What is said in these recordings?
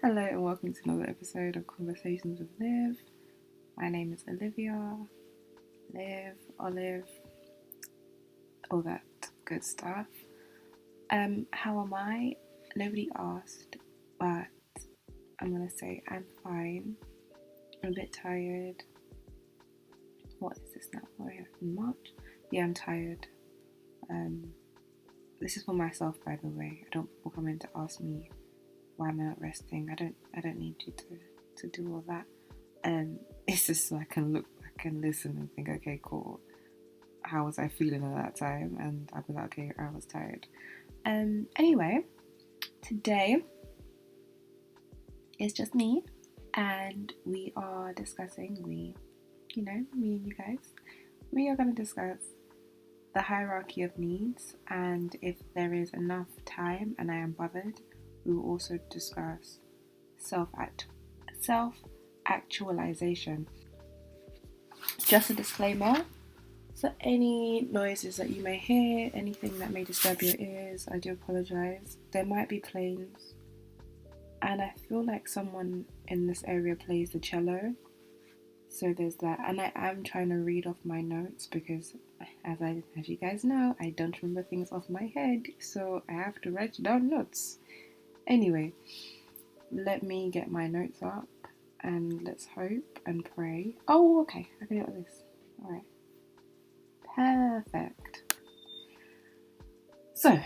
Hello and welcome to another episode of Conversations with Liv. My name is Olivia, Liv, Olive, all that good stuff. How am I? Nobody asked, but I'm gonna say I'm fine. I'm a bit tired. What is this now? We're in March. Yeah, I'm tired. This is for myself, by the way. I don't people come in to ask me why am I not resting. I don't need you to do all that. It's just so I can look back and listen and think, okay, cool. How was I feeling at that time? And I'll be like, okay, I was tired. Anyway, today it's just me, and we are discussing, me and you guys, we are going to discuss the hierarchy of needs, and if there is enough time and I am bothered, we will also discuss self actualization. Just a disclaimer, so any noises that you may hear, anything that may disturb your ears, I do apologise. There might be planes, and I feel like someone in this area plays the cello, so there's that. And I am trying to read off my notes because, as you guys know, I don't remember things off my head, so I have to write down notes. Anyway, let me get my notes up and let's hope and pray. Oh, okay, I can do this. All right. Perfect. So,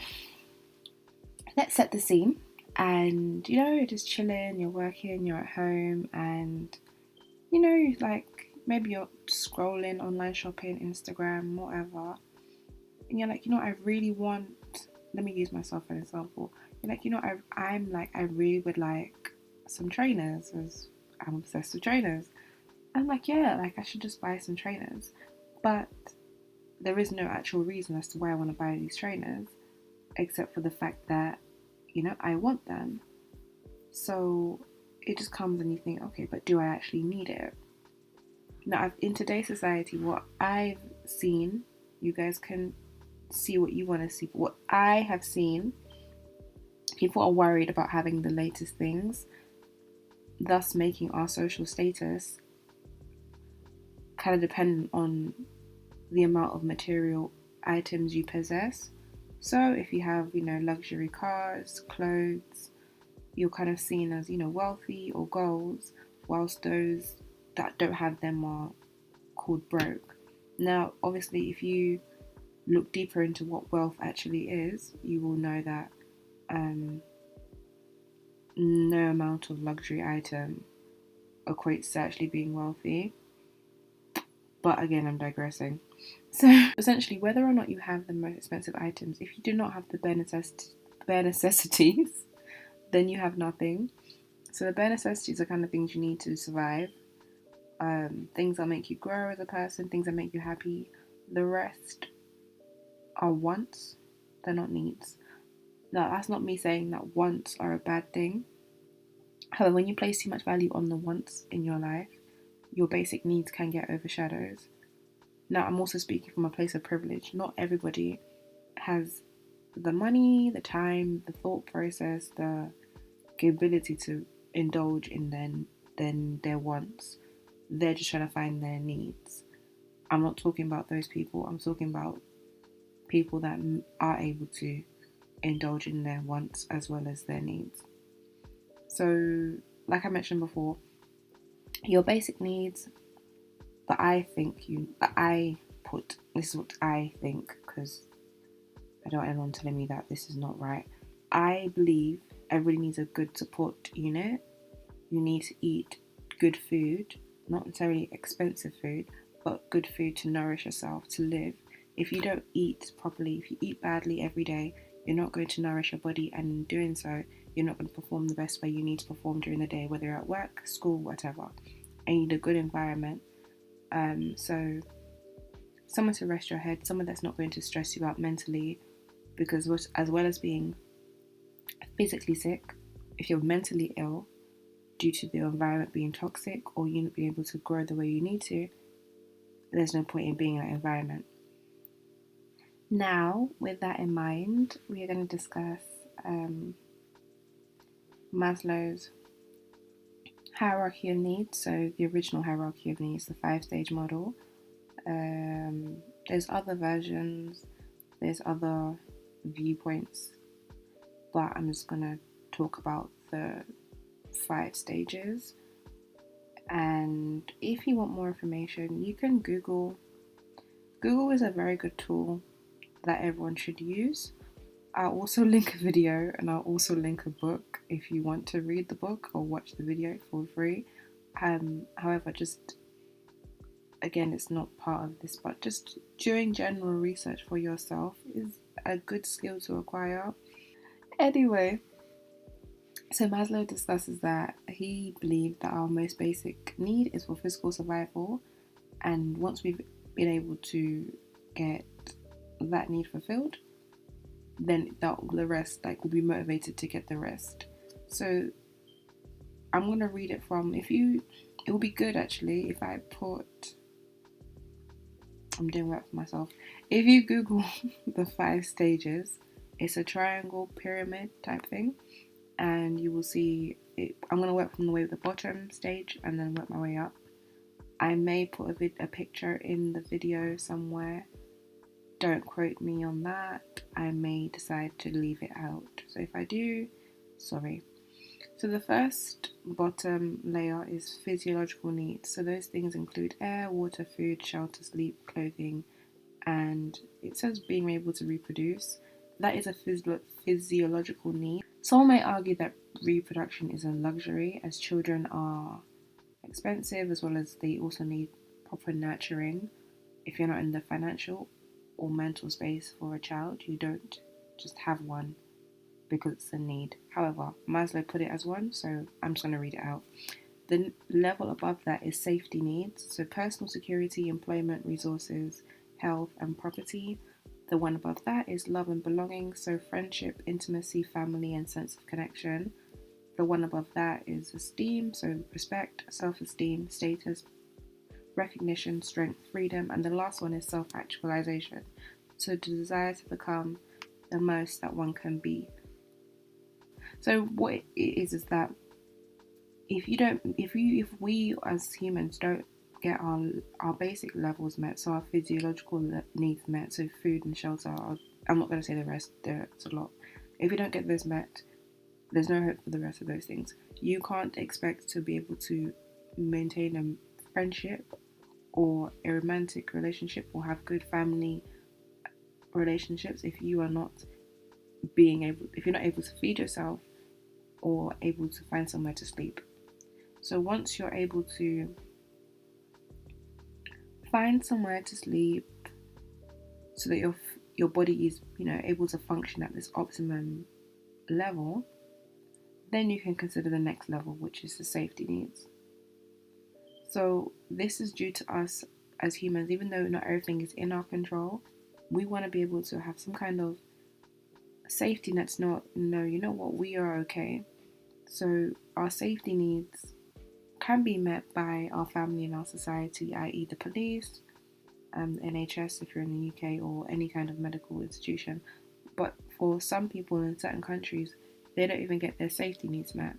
let's set the scene. And you're just chilling, you're working, you're at home, and like maybe you're scrolling, online shopping, Instagram, whatever. And you're like, I really want. Let me use myself for an example. You're like, I really would like some trainers, as I'm obsessed with trainers. I'm like, yeah, like I should just buy some trainers. But there is no actual reason as to why I want to buy these trainers, except for the fact that, I want them. So it just comes and you think, okay, but do I actually need it? Now, in today's society, what I've seen, you guys can see what you want to see. But what I have seen, people are worried about having the latest things, thus making our social status kind of dependent on the amount of material items you possess. So if you have, luxury cars, clothes, you're kind of seen as, wealthy or goals, whilst those that don't have them are called broke. Now, obviously, if you look deeper into what wealth actually is, you will know that no amount of luxury item equates to actually being wealthy. But again, I'm digressing. So essentially, whether or not you have the most expensive items, if you do not have the bare necessities, then you have nothing. So the bare necessities are kind of things you need to survive. Things that make you grow as a person, things that make you happy. The rest are wants, they're not needs. Now, that's not me saying that wants are a bad thing. However, when you place too much value on the wants in your life, your basic needs can get overshadowed. Now, I'm also speaking from a place of privilege. Not everybody has the money, the time, the thought process, the ability to indulge in their wants. They're just trying to find their needs. I'm not talking about those people. I'm talking about people that are able to indulge in their wants as well as their needs. So, like I mentioned before, your basic needs that I put, this is what I think, because I don't want anyone telling me that this is not right. I believe everybody needs a good support unit. You need to eat good food, not necessarily expensive food, but good food to nourish yourself, to live. If you don't eat properly, if you eat badly every day, you're not going to nourish your body, and in doing so, you're not going to perform the best way you need to perform during the day, whether you're at work, school, whatever. And you need a good environment. So someone to rest your head, someone that's not going to stress you out mentally, because as well as being physically sick, if you're mentally ill due to the environment being toxic or you not being able to grow the way you need to, there's no point in being in that environment. Now, with that in mind, we are going to discuss Maslow's hierarchy of needs. So the original hierarchy of needs, the 5-stage model. There's other versions, there's other viewpoints, but I'm just gonna talk about the 5 stages. And if you want more information, you can Google. Google is a very good tool that everyone should use. I'll also link a video, and I'll also link a book if you want to read the book or watch the video for free. However, just again, it's not part of this, but just doing general research for yourself is a good skill to acquire. Anyway, so Maslow discusses that he believed that our most basic need is for physical survival, and once we've been able to get that need fulfilled, then the rest, like, will be motivated to get the rest. So I'm gonna read it from, it will be good actually if I put, I'm doing work for myself. If you Google the 5 stages, it's a triangle pyramid type thing, and you will see it. I'm gonna work from the bottom stage and then work my way up. I may put a picture in the video somewhere. Don't quote me on that. I may decide to leave it out. So if I do, sorry. So the first bottom layer is physiological needs. So those things include air, water, food, shelter, sleep, clothing, and it says being able to reproduce. That is a physiological need. Some may argue that reproduction is a luxury, as children are expensive, as well as they also need proper nurturing. If you're not in the financial or mental space for a child, you don't just have one because it's a need. However, Maslow put it as one, so I'm just going to read it out. The level above that is safety needs, so personal security, employment, resources, health, and property. The one above that is love and belonging, so friendship, intimacy, family, and sense of connection. The one above that is esteem, so respect, self-esteem, status, recognition, strength, freedom, and the last one is self-actualization, so the desire to become the most that one can be. So what it is that if we as humans don't get our basic levels met, so our physiological needs met, so food and shelter, I'm not going to say the rest, there's a lot. If you don't get those met, there's no hope for the rest of those things. You can't expect to be able to maintain a friendship or a romantic relationship or have good family relationships if you're not able to feed yourself or able to find somewhere to sleep. So once you're able to find somewhere to sleep so that your body is able to function at this optimum level, then you can consider the next level, which is the safety needs. So this is due to us as humans. Even though not everything is in our control, we want to be able to have some kind of safety net's not, no, you know what, we are okay. So our safety needs can be met by our family and our society, i.e. the police, NHS if you're in the UK, or any kind of medical institution. But for some people in certain countries, they don't even get their safety needs met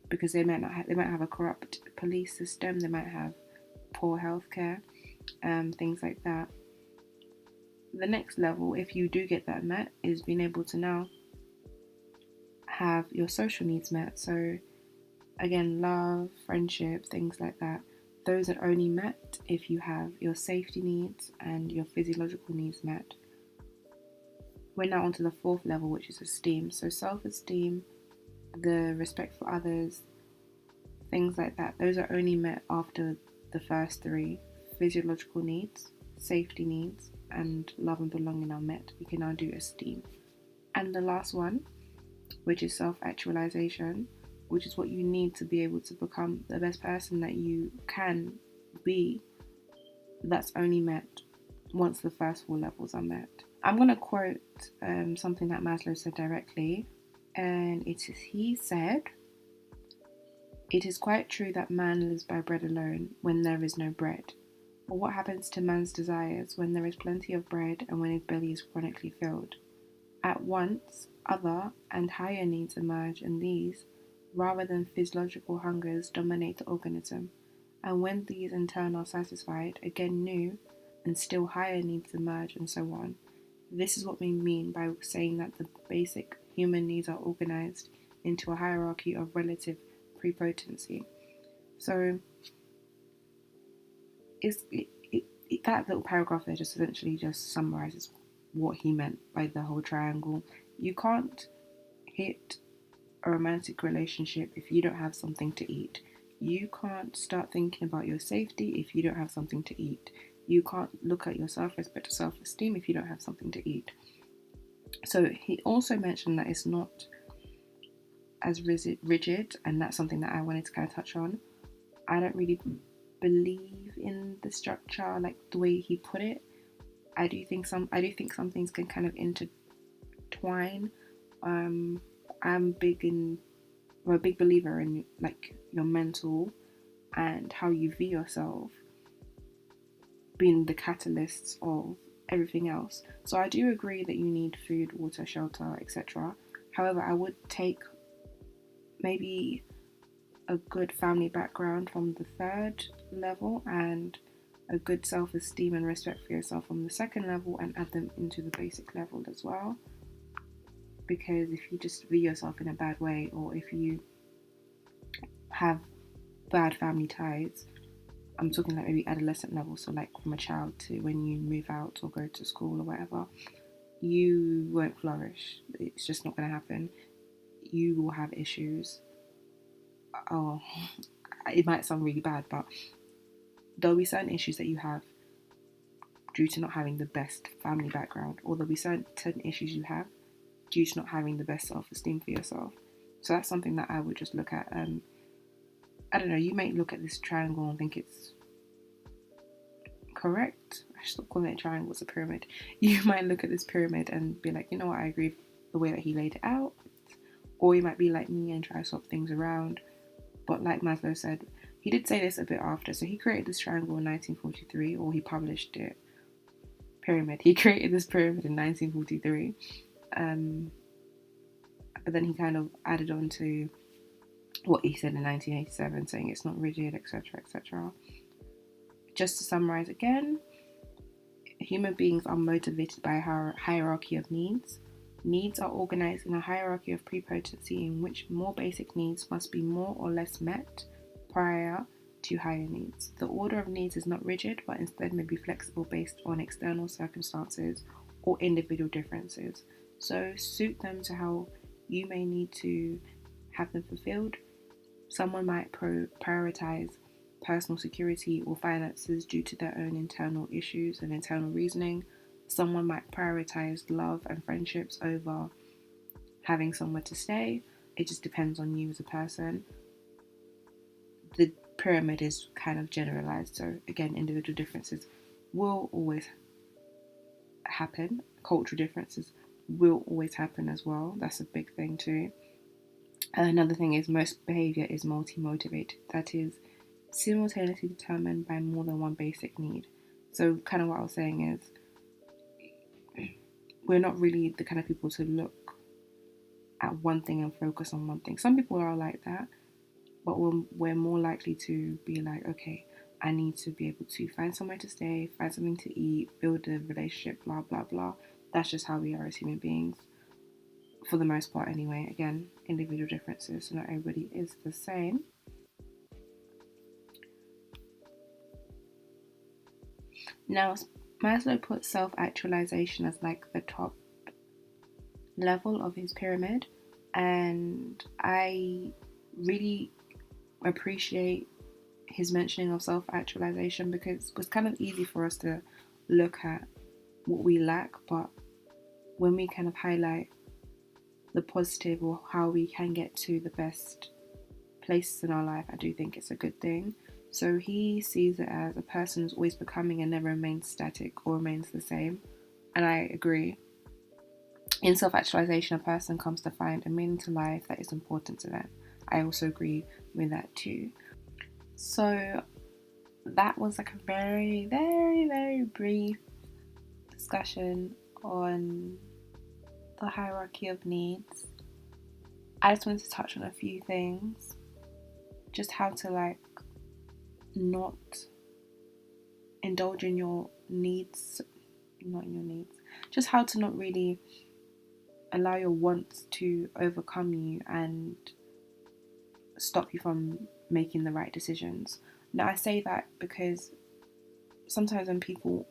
because they might have a corrupt police system, they might have poor healthcare, things like that. The next level, if you do get that met, is being able to now have your social needs met. So again, love, friendship, things like that. Those are only met if you have your safety needs and your physiological needs met. We're now onto the 4th level, which is esteem. So self-esteem, the respect for others, things like that. Those are only met after the first 3 physiological needs, safety needs, and love and belonging are met. We can now do esteem. And the last one, which is self-actualization, which is what you need to be able to become the best person that you can be, that's only met once the first 4 levels are met. I'm going to quote something that Maslow said directly, and he said, "It is quite true that man lives by bread alone when there is no bread. But what happens to man's desires when there is plenty of bread and when his belly is chronically filled? At once, other and higher needs emerge, and these rather than physiological hungers dominate the organism. And when these in turn are satisfied, again new and still higher needs emerge, and so on. This is what we mean by saying that the basic human needs are organized into a hierarchy of relative prepotency. So that little paragraph there just essentially just summarizes what he meant by the whole triangle. You can't hit a romantic relationship if you don't have something to eat. You can't start thinking about your safety if you don't have something to eat. You can't look at your self-respect or self-esteem if you don't have something to eat. So he also mentioned that it's not as rigid, and that's something that I wanted to kind of touch on. I don't really believe in the structure like the way he put it. I do think some things can kind of intertwine. I'm a big believer in like your mental and how you view yourself being the catalysts of everything else. So I do agree that you need food, water, shelter, etc. However, I would take maybe a good family background from the third level and a good self-esteem and respect for yourself from the second level and add them into the basic level as well. Because if you just view yourself in a bad way, or if you have bad family ties, I'm talking like maybe adolescent level, so like from a child to when you move out or go to school or whatever, you won't flourish. It's just not going to happen. You will have issues. Oh, it might sound really bad, but there'll be certain issues that you have due to not having the best family background, or there'll be certain issues you have due to not having the best self-esteem for yourself. So that's something that I would just look at. I don't know, you might look at this triangle and think it's correct. I should stop calling it a triangle, it's a pyramid. You might look at this pyramid and be like, you know what, I agree with the way that he laid it out. Or you might be like me and try to swap things around. But like Maslow said, he did say this a bit after. So he created this triangle in 1943, or he published it. Pyramid. He created this pyramid in 1943. But then he kind of added on to what he said in 1987, saying it's not rigid, etc., etc. Just to summarize again, human beings are motivated by a hierarchy of needs. Needs are organized in a hierarchy of prepotency in which more basic needs must be more or less met prior to higher needs. The order of needs is not rigid, but instead may be flexible based on external circumstances or individual differences. So suit them to how you may need to have them fulfilled. Someone might prioritize personal security or finances due to their own internal issues and internal reasoning. Someone might prioritize love and friendships over having somewhere to stay. It just depends on you as a person. The pyramid is kind of generalized, so again, individual differences will always happen. Cultural differences will always happen as well. That's a big thing too. And another thing is most behavior is multi-motivated. That is simultaneously determined by more than one basic need. So kind of what I was saying is we're not really the kind of people to look at one thing and focus on one thing. Some people are like that, but we're more likely to be like, okay, I need to be able to find somewhere to stay, find something to eat, build a relationship, blah, blah, blah. That's just how we are as human beings, for the most part anyway. Again, individual differences, so not everybody is the same. Now, Maslow put self-actualization as like the top level of his pyramid, and I really appreciate his mentioning of self-actualization because it was kind of easy for us to look at what we lack, but when we kind of highlight the positive or how we can get to the best places in our life, I do think it's a good thing. So he sees it as a person who's always becoming and never remains static or remains the same, and I agree. In self-actualization, a person comes to find a meaning to life that is important to them. I also agree with that too. So that was like a very, very, very brief discussion on the hierarchy of needs. I just wanted to touch on a few things. Just how to like not indulge in your needs, not in your needs. Just how to not really allow your wants to overcome you and stop you from making the right decisions. Now, I say that because sometimes when people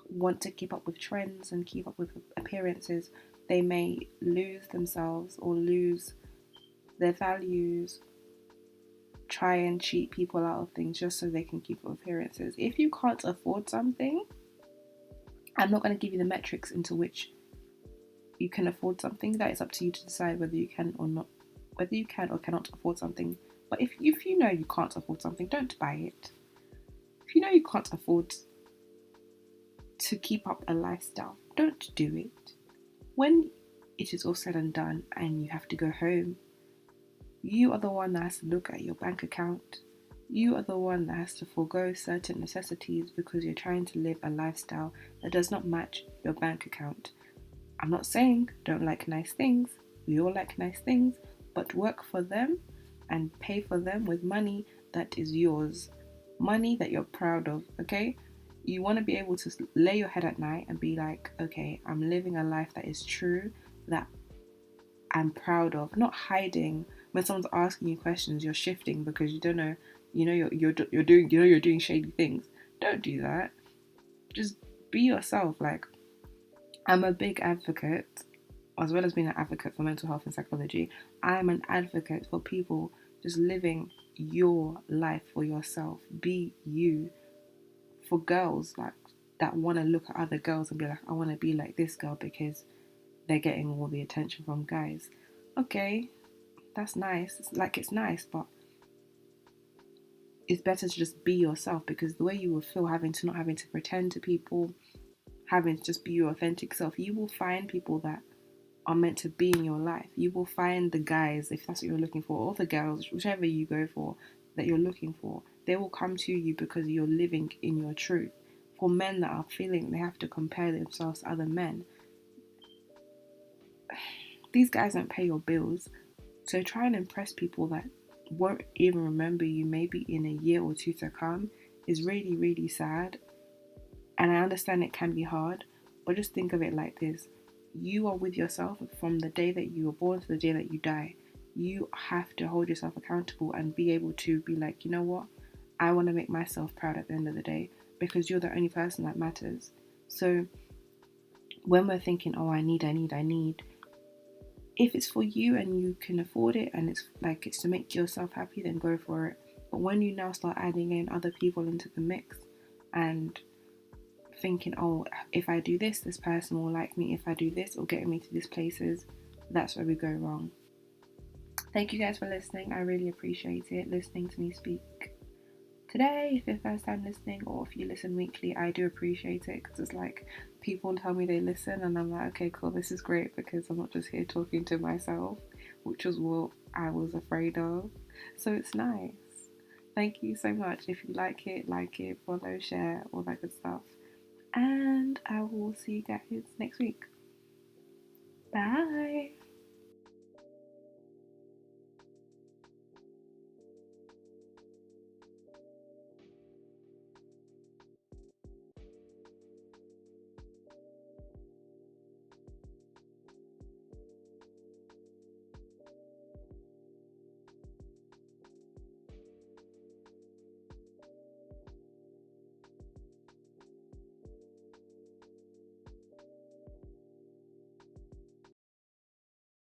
want to keep up with trends and keep up with appearances, they may lose themselves or lose their values, try and cheat people out of things just so they can keep up appearances. If you can't afford something, I'm not going to give you the metrics into which you can afford something. That is up to you to decide whether you can or not, whether you can or cannot afford something. But if you know you can't afford something, don't buy it. If you know you can't afford to keep up a lifestyle, don't do it. When it is all said and done and you have to go home, you are the one that has to look at your bank account. You are the one that has to forego certain necessities because you're trying to live a lifestyle that does not match your bank account. I'm not saying don't like nice things. We all like nice things, but work for them and pay for them with money that is yours. Money that you're proud of, okay? You want to be able to lay your head at night and be like, okay, I'm living a life that is true, that I'm proud of, not hiding. When someone's asking you questions, you're shifting because you don't know, you're doing, you're doing shady things. Don't do that. Just be yourself. Like, I'm a big advocate, as well as being an advocate for mental health and psychology. I'm an advocate for people just living your life for yourself. Be you. For girls like that want to look at other girls and be like, I want to be like this girl because they're getting all the attention from guys. Okay, that's nice. It's nice, but it's better to just be yourself, because the way you will feel not having to pretend to people, having to just be your authentic self, you will find people that are meant to be in your life. You will find the guys, if that's what you're looking for, or the girls, whichever you go for, that you're looking for. They will come to you because you're living in your truth. For men that are feeling they have to compare themselves to other men, these guys don't pay your bills. So try and impress people that won't even remember you maybe in a year or two to come is really, really sad. And I understand it can be hard, but just think of it like this. You are with yourself from the day that you were born to the day that you die. You have to hold yourself accountable and be able to be like, you know what? I want to make myself proud at the end of the day, because you're the only person that matters. So when we're thinking, oh, I need, if it's for you and you can afford it and it's to make yourself happy, then go for it. But when you now start adding in other people into the mix and thinking, oh, if I do this, this person will like me. If I do this, it'll get me to these places. That's where we go wrong. Thank you guys for listening. I really appreciate it, listening to me speak today. If it's your first time listening, or if you listen weekly, I do appreciate it, because it's like people tell me they listen and I'm like, okay, cool, this is great, because I'm not just here talking to myself, which was what I was afraid of. So it's nice. Thank you so much. If you like it, follow, share, all that good stuff. And I will see you guys next week. Bye.